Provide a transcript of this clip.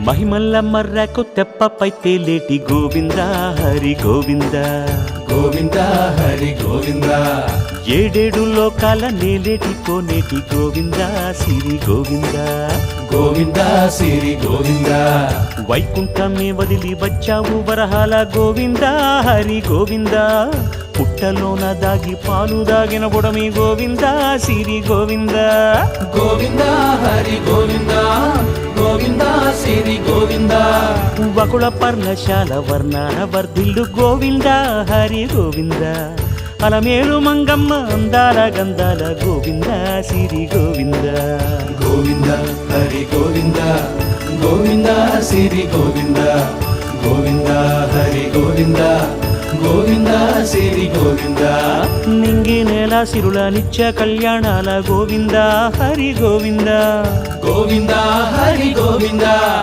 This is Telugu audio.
మహిమల్ల మర్రకు తెప్పపై తేలేటి గోవింద హరి గోవింద గోవింద హరి గోవింద ఏడేడు లోకాల నేలేటి కోనేటి గోవింద సిరి గోవింద గోవింద సిరి గోవింద వైకుంఠమే వదిలి వచ్చావు వరహాల గోవింద హరి గోవింద పుట్టలోన దాగి పాలు దాగిన బుడమి గోవింద సిరి గోవింద గోవింద హరి గోవింద గోవింద సిరి గోవింద వకుళ పర్ణశాల వర్ణాన వర్ధిల్లు గోవింద హరి గోవింద అలమేలు మంగమ్మ అందాల గంధాల గోవింద సిరి గోవింద గోవింద హరి గోవింద గోవింద సిరి గోవింద గోవింద హరి గోవింద గోవింద సిరి గోవింద నింగి నేల సిరుల నిత్య కళ్యాణాల గోవింద హరి గోవింద గోవింద హరి గోవింద